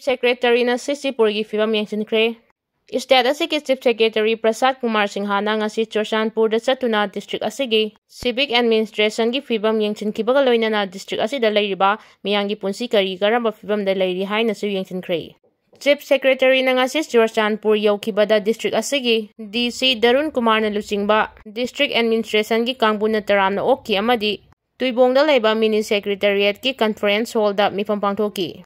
Secretary-na Sisipurgi fibam yengsinkhre. State asigi Chief Secretary Prasad Kumar Singhana ngasi Churachandpurda chatuna district asigi civic administration gi fibam yengsinkibaga loinana district asida leiriba miyanggi punsi kari karamba fibam da leiri haina su yengsinkhre. Chief Secretary na ngasi Churachandpur yaukibada district asigi DC Darun Kumar na luchingba district administration gi kangbuna taramna okki amadi Tuibongda leiba mini secretariat ki conference hall da mifam pangthoki.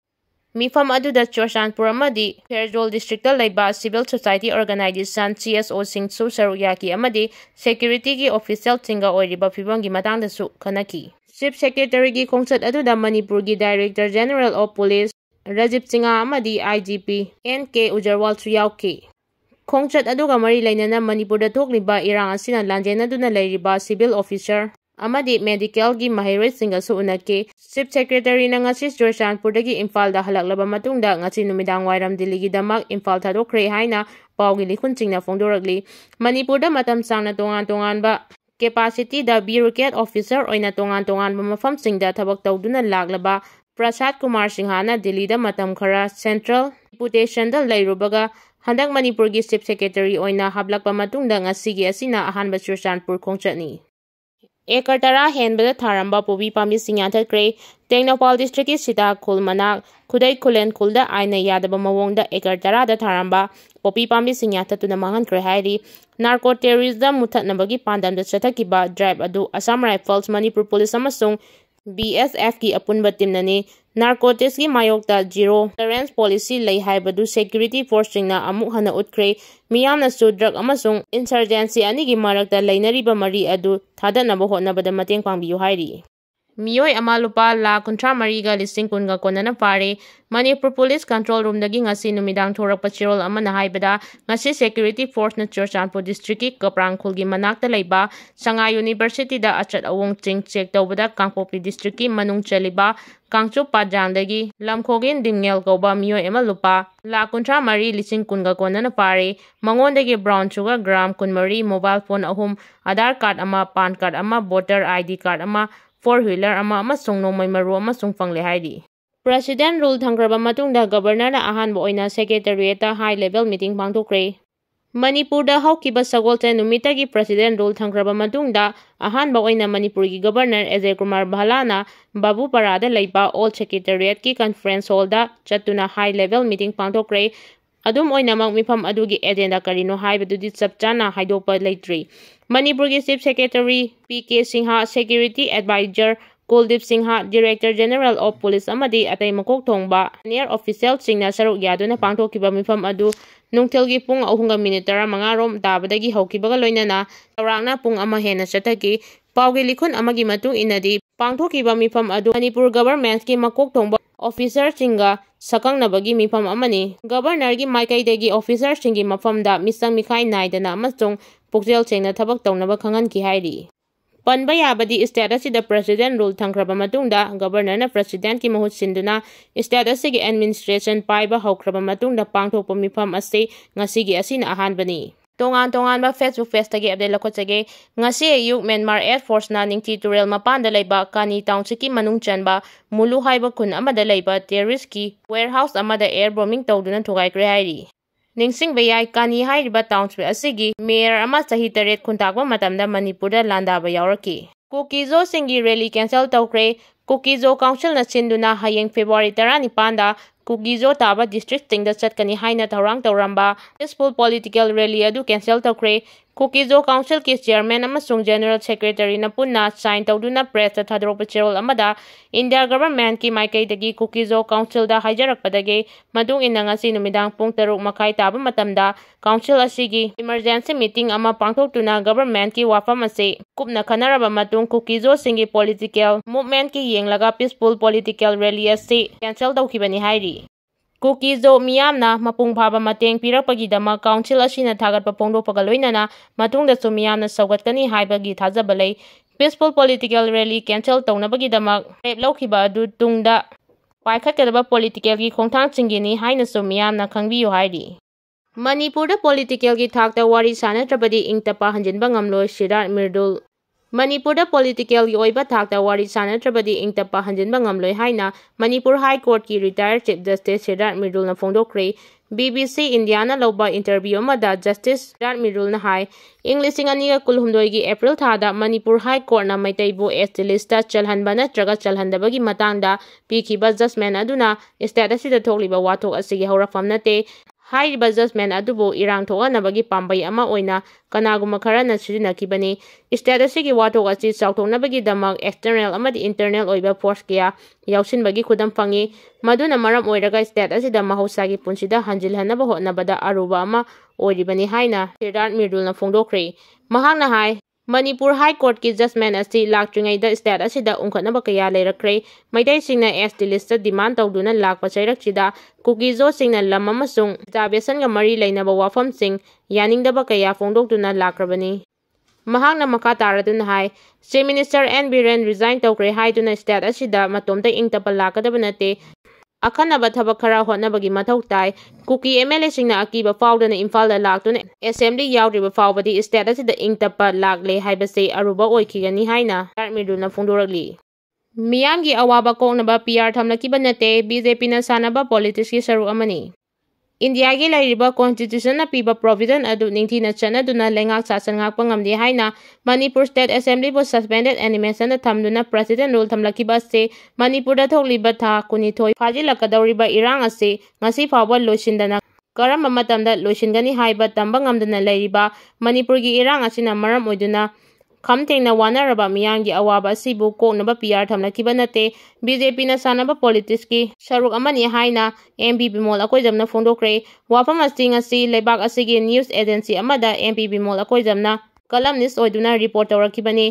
Mifam aduda Churachandpur amadi Fairjol district da leiba civil society organization CSO sing su saruk yaki amadi security ki official singa oiriba fibam gi matang da su kanaki. Chief Secretary gi khongchat aduda Manipur gi Director General of Police Rajiv Singha amadi IGP NK Ujarwal su yauki. Khongchat aduga mari lainana Manipur da thokliba irang asina lanjena duna leiriba civil officer amadi medical gi mahiroi singa su unake. Chief Secretary na ngasi Churachandpur dagi Imphal da halaklaba matungda ngasi numidang wairam Delhi gi damak Imphal Twkhre haina pau gi likhun chingna phongdoragli. Manipur da matam sangna tongan ba capacity da bureaucrat officer oina tongan ba mafam singda thabak tawduna laglaba Prasad Kumar Singhana Delhi da matam khara central deputation da leirubaga handak Manipur gi Chief Secretary oina hablakpa matungda ngasi gi asina ahanba Churachandpur khongchatni. Ekar tara henbada tharamba pobi pami singyan Twkhre Tengnapal district ki sita Khul manak khudai khulen khulda aina yadaba mawongda ekar tara da tharamba popi pami singya tatuna mangankre hairi narco terrorism muthatnabagi pandam da Chatthakhre drive adu Assam Rifles Manipur Police amasung BSF ki apunba timnani narcotics ki mayokta zero tolerance policy lei haibadu security force singna amuk hana utkre miyamna su drug amasung insurgency ani gi marakta leinariba mari adu thadanaba hotnabada mateng pangbiyu hairi. Miyoi ama lupa la kuntra mariga listing kunga konana pare Manipur Police Control Room dagi ngasi numidang thorakpa chirol amana haibada ngasi security force na Churachandpur district ki Kaprang Khul gi manakta leiba Sanga University da achat awong ching check tawbada Kangpopi district ki manung chaliba Kangchu Padjang dagi Lamkhogin Dingel kauba miyoi ama lupa la kuntra mari listing kunga konana pare mangon dagi brown sugar gram kunmari mobile phone ahum Aadhaar card ama pan card ama voter ID card ama 4-wheeler ama amasung nomay maru amasung pangle hairi. President rule thangkraba matungda governor na ahanba oina secretariat high level meeting pangthokre. Manipur da hawkiba sagolte numitagi president rule thangkraba matungda ahanba oina Manipur gi governor Ajay Kumar Bhalana Babu Parada leiba all secretariat ki conference hall da chatuna high level meeting pangthokre. Adum oinamang mifam adugi agenda karino haibadudi sapchana haidokpa leitri. Manipur gi Chief Secretary PK Singha Security Advisor Kuldip Singha Director General of Police amadi atay makok thongba near official singna saruk yaduna pangthokiba mifam adu nungthilgi pung 3:5 rom tabadagi hawkibaga loinana tawrangna pung ama hena chathaki paugi likhun amagi matung inadi pangthokiba mifam adu Manipur government ki makok thongba officer singa sakangnabagi mifam amani governor gi maikaidagi officer singi mafamda misang mikhai naidana amasung pukjel chengna thabak tawnaba khangan ki hairi. Panba yabadi state asida president rule thangkraba matungda governor na president ki mahut sinduna state asigi administration paiba hawkraba matungda pangthokpa mifam ase ngasigi asina ahanbani. Tongan ba Facebook page tagi update lakotsage ngasi ayuk Myanmar Airforce na ningti turel mapanda leiba Kani Township ki manung chanba Mulu Haiba kun amada leiba terrorist ki warehouse amada airbombing tawduna thugaikre hairi. Ningsing bayai Kani hairiba township asigi mayor ama sahi taret khuntakba matamda Manipurda landaba yauraki. Kuki zo singi Relly cancel tawkre Kuki zo council na sinduna hayeng February 19 da Kuki zo taba district tingda chatkani haina tawrang tawramba peaceful political rally adu cancel tawkre. Kuki zo council ki chairman amasung general secretary na punna sign tawduna press ta thadrokpa chirol amada India government ki maikaidagi Kuki zo council da haijarakpadagi madung ina ngasi numidang pung 6:00 taba matamda council asigi emergency meeting ama pangthoktuna government ki wafam ase kupna khanaraba matung Kuki zo singi political movement ki yenglaga peaceful political rally ase cancel tawkhibani hairi. Kuki zo miyamna mapung phaba mateng pirakpagidama council asina thagatpa phongdokpaga loinana matungda su miyamna saugatkani haibagi thajaba lei. Peaceful political rally cancel tawnabagidamak rep lawkhiba adu tungda paikhatkadaba political gi khongthang chingini haina su miyamna khangbiyu hairi. Manipurda political gi thakta wari sanatrabadi ingtapa hanjinba ngamloi Sirat Mirdul ꯃꯅꯤꯄꯨꯔꯗ ꯄꯣꯂꯤꯇꯤꯀꯦꯜꯒꯤ ꯑꯣꯏꯕ ꯊꯥꯛꯇ ꯋꯥꯔꯤ ꯁꯥꯅꯗ꯭ꯔꯕꯗꯤ ꯏꯪꯇꯞꯄ ꯍꯟꯖꯤꯟꯕ ꯉꯝꯂꯣꯏ ꯍꯥꯏꯅ ꯃꯅꯤꯄꯨꯔ ꯍꯥꯏ ꯀꯣꯔꯠꯀꯤ retire chief justice ꯁꯤꯗꯥꯔꯊ ꯃꯤꯔꯨꯜꯅ ꯐꯣꯡꯗꯣꯛꯈ꯭ꯔꯦ꯫ BBC ꯏꯟꯗꯤꯌꯥꯅ ꯂꯧꯕ interview ꯑꯃꯗ justice ꯁꯤꯗꯥꯔꯊ ꯃꯤꯔꯨꯜꯅ ꯍꯥꯏ ꯏꯪ 2012ꯒꯤ April ꯊꯥꯗ ꯃꯅꯤꯄꯨꯔ ꯍꯥꯏ ꯀꯣꯔꯠꯅ ꯃꯩꯇꯩꯕꯨ ꯑꯦꯁ.ꯇꯤ ꯂꯤꯁꯇ ꯆꯜꯍꯟꯕ ꯅꯠꯇ꯭ꯔꯒ ꯆꯜꯍꯟꯗꯕꯒꯤ ꯃꯇꯥꯡꯗ ꯄꯤꯈꯤꯕ ꯖꯖꯃꯦꯟ ꯑꯗꯨꯅ ꯁ꯭ꯇꯦꯠ ꯑꯁꯤꯗ ꯊꯣꯛꯂꯤꯕ ꯋꯥꯊꯣꯛ ꯑꯁꯤꯒꯤ ꯍꯧꯔꯛꯐꯝ ꯅꯠꯇꯦ꯫ ꯍꯥꯏꯔꯤꯕ ꯖꯖꯃꯦꯟ ꯑꯗꯨꯕꯨ ꯏꯔꯥꯡ ꯊꯣꯛꯍꯟꯅꯕꯒꯤ ꯄꯥꯝꯕꯩ ꯑꯃ ꯑꯣꯏꯅ ꯀꯅꯥꯒꯨꯝꯕ ꯈꯔꯅ ꯁꯤꯖꯤꯟꯅꯈꯤꯕꯅꯤ꯫ ꯁ꯭ꯇꯦꯠ ꯑꯁꯤꯒꯤ ꯋꯥꯊꯣꯛ ꯑꯁꯤ ꯆꯥꯎꯊꯣꯛꯅꯕꯒꯤꯗꯃꯛ ꯑꯦꯛꯁꯇꯔꯅꯦꯜ ꯑꯃꯗꯤ ꯏꯟꯇꯔꯅꯦꯜ ꯑꯣꯏꯕ ꯐꯣꯔꯁ ꯀꯌꯥ ꯌꯥꯎꯁꯤꯟꯕꯒꯤ ꯈꯨꯗꯝ ꯐꯪꯏ, ꯃꯗꯨꯅ ꯃꯔꯝ ꯑꯣꯏꯔꯒ ꯁ꯭ꯇꯦꯠ ꯑꯁꯤꯗ ꯃꯍꯧꯁꯥꯒꯤ ꯄꯨꯟꯁꯤꯗ ꯍꯟꯖꯤꯜꯍꯟꯅꯕ ꯍꯣꯠꯅꯕꯗ ꯑꯔꯨꯕ ꯑꯃ ꯑꯣꯏꯔꯤꯕꯅꯤ ꯍꯥꯏꯅ ꯁꯤꯗꯥꯔꯊ ꯃꯤꯔꯨꯜꯅ ꯐꯣꯡꯗꯣꯛꯈ꯭ꯔꯦ꯫ ꯃꯍꯥꯛꯅ ꯍꯥꯏ ꯃꯅꯤꯄꯨꯔ ꯍꯥꯏ ꯀꯣꯔꯠꯀꯤ ꯖꯖꯃꯦꯟ ꯑꯁꯤ ꯂꯥꯛꯇ꯭ꯔꯤꯉꯩꯗ ꯁ꯭ꯇꯦꯠ ꯑꯁꯤꯗ ꯎꯪꯈꯠꯅꯕ ꯀꯌꯥ ꯂꯩꯔꯛꯈ꯭ꯔꯦ꯫ ꯃꯩꯇꯩꯁꯤꯡꯅ ꯑꯦꯁ.ꯇꯤ ꯂꯤꯁꯇ ꯗꯤꯃꯥꯟ ꯇꯧꯗꯨꯅ ꯂꯥꯛꯄ ꯆꯩꯔꯛꯁꯤꯗ ꯀꯨꯀꯤꯖꯣꯁꯤꯡꯅ ꯂꯝ ꯑꯃꯁꯨꯡ ꯔꯤꯖꯥꯔꯕꯦꯁꯟꯒ ꯃꯔꯤ ꯂꯩꯅꯕ ꯋꯥꯐꯝꯁꯤꯡ ꯌꯥꯅꯤꯡꯗꯕ ꯀꯌꯥ ꯐꯣꯡꯗꯣꯛꯇꯨꯅ ꯂꯥꯛꯈ꯭ꯔꯕꯅꯤ꯫ ꯃꯍꯥꯛꯅ ꯃꯈꯥ ꯇꯥꯔꯗꯨꯅ ꯍꯥꯏ chief minister N Biren resign ꯇꯧꯈ꯭ꯔꯦ ꯍꯥꯏꯗꯨꯅ ꯁ꯭ꯇꯦꯠ ꯑꯁꯤꯗ ꯃꯇꯣꯝꯇ ꯏꯪꯇꯞꯄ ꯂꯥꯛꯀꯗꯕ ꯅꯠꯇꯦ꯫ ꯑꯈꯟꯅꯕ ꯊꯕꯛ ꯈꯔ ꯍꯣꯠꯅꯕꯒꯤ ꯃꯊꯧ ꯇꯥꯏ꯫ ꯀꯨꯀꯤ ꯑꯦꯝ.ꯑꯦꯜ.ꯑꯦꯁꯤꯡꯅ ꯑꯀꯤꯕ ꯐꯥꯎꯗꯅ ꯏꯝꯐꯥꯜꯗ ꯂꯥꯛꯇꯨꯅ ꯑꯦꯁꯦꯝꯕ꯭ꯂꯤ ꯌꯥꯎꯗ꯭ꯔꯤꯕ ꯐꯥꯎꯕꯗꯤ ꯁ꯭ꯇꯦꯠ ꯑꯁꯤꯗ ꯏꯪꯇꯞꯄ ꯂꯥꯛꯂꯦ ꯍꯥꯏꯕꯁꯤ ꯑꯔꯨꯕ ꯑꯣꯏꯈꯤꯒꯅꯤ ꯍꯥꯏꯅ ꯁꯤꯗꯥꯔꯊ ꯃꯤꯔꯨꯜꯅ ꯐꯣꯡꯗꯣꯔꯛꯂꯤ꯫ ꯃꯤꯌꯥꯝꯒꯤ ꯑꯋꯥꯕ ꯀꯣꯛꯅꯕ ꯄꯤ.ꯑꯥꯔ. ꯊꯝꯂꯛꯈꯤꯕ ꯅꯠꯇꯦ, ꯕꯤ.ꯖꯦ.ꯄꯤꯅ ꯁꯥꯟꯅꯕ ꯄꯣꯂꯤꯇꯤꯛꯁꯀꯤ ꯁꯔꯨꯛ ꯑꯃꯅꯤ꯫ ꯏꯟꯗꯤꯌꯥꯒꯤ ꯂꯩꯔꯤꯕ ꯀꯣꯟꯁꯇꯤꯇ꯭ꯌꯨꯁꯟꯅ ꯄꯤꯕ ꯄ꯭ꯔꯣꯚꯤꯖꯟ ꯑꯗꯨ ꯅꯤꯡꯊꯤꯅ ꯆꯠꯅꯗꯨꯅ ꯂꯩꯉꯥꯛ ꯁꯥꯁꯟ ꯉꯥꯛꯄ ꯉꯝꯗꯦ ꯍꯥꯏꯅ ꯃꯅꯤꯄꯨꯔ ꯁ꯭ꯇꯦꯠ ꯑꯦꯁꯦꯝꯕ꯭ꯂꯤꯕꯨ ꯁꯁꯄꯦꯟꯗꯦꯗ ꯑꯦꯅꯤꯃꯦꯁꯟꯗ ꯊꯝꯗꯨꯅ ꯄ꯭ꯔꯁꯤꯗꯦꯟꯠ ꯔꯨꯜ ꯊꯝꯂꯛꯈꯤꯕ ꯑꯁꯤ ꯃꯅꯤꯄꯨꯔꯗ ꯊꯣꯛꯂꯤꯕ ꯊꯥ 22 ꯐꯥꯖꯤꯜꯂꯛꯀꯗꯧꯔꯤꯕ ꯏꯔꯥꯡ ꯑꯁꯤ ꯉꯁꯤ ꯐꯥꯎꯕ ꯂꯣꯏꯁꯤꯟꯗꯅ ꯀꯔꯝꯕ ꯃꯇꯝꯗ ꯂꯣꯏꯁꯤꯟꯒꯅꯤ ꯍꯥꯏꯕ ꯇꯝꯕ ꯉꯝꯗꯅ ꯂꯩꯔꯤꯕ ꯃꯅꯤꯄꯨꯔꯒꯤ ꯏꯔꯥꯡ ꯑꯁꯤꯅ ꯃꯔꯝ ꯑꯣꯏꯗꯨꯅ ꯈꯝ ꯊꯦꯡꯅ ꯋꯥꯅꯔꯕ ꯃꯤꯌꯥꯝꯒꯤ ꯑꯋꯥꯕ ꯑꯁꯤꯕꯨ ꯀꯣꯛꯅꯕ ꯄꯤ.ꯑꯥꯔ. ꯊꯝꯂꯛꯈꯤꯕ ꯅꯠꯇꯦ, ꯕꯤ.ꯖꯦ.ꯄꯤꯅ ꯁꯥꯟꯅꯕ ꯄꯣꯂꯤꯇꯤꯛꯁꯀꯤ ꯁꯔꯨꯛ ꯑꯃꯅꯤ ꯍꯥꯏꯅ ꯑꯦꯝ.ꯄꯤ. ꯕꯤꯃꯣꯜ ꯑꯀꯣꯏꯖꯝꯅ ꯐꯣꯡꯗꯣꯛꯈ꯭ꯔꯦ꯫ ꯋꯥꯐꯝ ꯑꯁꯤ ꯉꯁꯤ ꯂꯩꯕꯥꯛ ꯑꯁꯤꯒꯤ ꯅ꯭ꯌꯨꯖ ꯑꯦꯖꯦꯟꯁꯤ ꯑꯃꯗ ꯑꯦꯝ.ꯄꯤ. ꯕꯤꯃꯣꯜ ꯑꯀꯣꯏꯖꯝꯅ ꯀꯂꯝꯅꯤꯁꯠ ꯑꯣꯏꯗꯨꯅ ꯔꯤꯄꯣꯔꯠ ꯇꯧꯔꯛꯈꯤꯕꯅꯤ꯫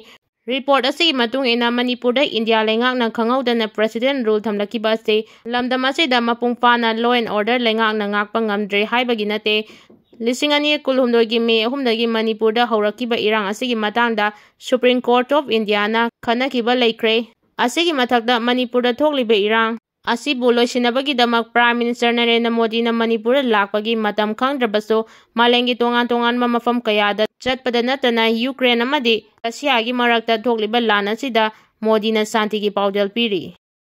ꯔꯤꯄꯣꯔꯠ ꯑꯁꯤꯒꯤ ꯃꯇꯨꯡ ꯏꯟꯅ ꯃꯅꯤꯄꯨꯔꯗ ꯏꯟꯗꯤꯌꯥ ꯂꯩꯉꯥꯛꯅ ꯈꯪꯍꯧꯗꯅ ꯄ꯭ꯔꯁꯤꯗꯦꯟꯠ ꯔꯨꯜ ꯊꯝꯂꯛꯈꯤꯕ ꯑꯁꯤ ꯂꯝꯗꯝ ꯑꯁꯤꯗ ꯃꯄꯨꯡ ꯐꯥꯅ ꯂꯣ ꯑꯦꯟ ꯑꯣꯔꯗꯔ ꯂꯩꯉꯥꯛꯅ ꯉꯥꯛꯄ ꯉꯝꯗ꯭ꯔꯦ ꯍꯥꯏꯕꯒꯤ ꯅꯠꯇꯦ꯫ 2012ꯒꯤ ꯃꯦ 3ꯗꯒꯤ ꯃꯅꯤꯄꯨꯔꯗ ꯍꯧꯔꯛꯈꯤꯕ ꯏꯔꯥꯡ ꯑꯁꯤꯒꯤ ꯃꯇꯥꯡꯗ ꯁꯨꯄ꯭ꯔꯤꯝ ꯀꯣꯔꯠ ꯑꯣꯐ ꯏꯟꯗꯤꯌꯥꯅ ꯈꯟꯅꯈꯤꯕ ꯂꯩꯈ꯭ꯔꯦ꯫ ꯑꯁꯤꯒꯤ ꯃꯊꯛꯇ ꯃꯅꯤꯄꯨꯔꯗ ꯊꯣꯛꯂꯤꯕ ꯏꯔꯥꯡ ꯑꯁꯤꯕꯨ ꯂꯣꯏꯁꯤꯟꯅꯕꯒꯤꯗꯃꯛ ꯄ꯭ꯔꯥꯏꯝ ꯃꯤꯅꯤꯁꯇꯔ ꯅꯔꯦꯟꯗ꯭ꯔ ꯃꯣꯗꯤꯅ ꯃꯅꯤꯄꯨꯔꯗ ꯂꯥꯛꯄꯒꯤ ꯃꯇꯝ ꯈꯪꯗ꯭ꯔꯕꯁꯨ ꯃꯥꯂꯦꯝꯒꯤ ꯇꯣꯉꯥꯟ ꯇꯣꯉꯥꯟꯕ ꯃꯐꯝ ꯀꯌꯥꯗ ꯆꯠꯄꯗ ꯅꯠꯇꯅ ꯌꯨꯀ꯭ꯔꯦꯟ ꯑꯃꯗꯤ ꯔꯁꯤꯌꯥꯒꯤ ꯃꯔꯛꯇ ꯊꯣꯛꯂꯤꯕ ꯂꯥꯟ ꯑꯁꯤꯗ ꯃꯣꯗꯤꯅ ꯁꯥꯟꯇꯤꯒꯤ ꯄꯥꯎꯖꯦꯜ ꯄꯤꯔꯤ꯫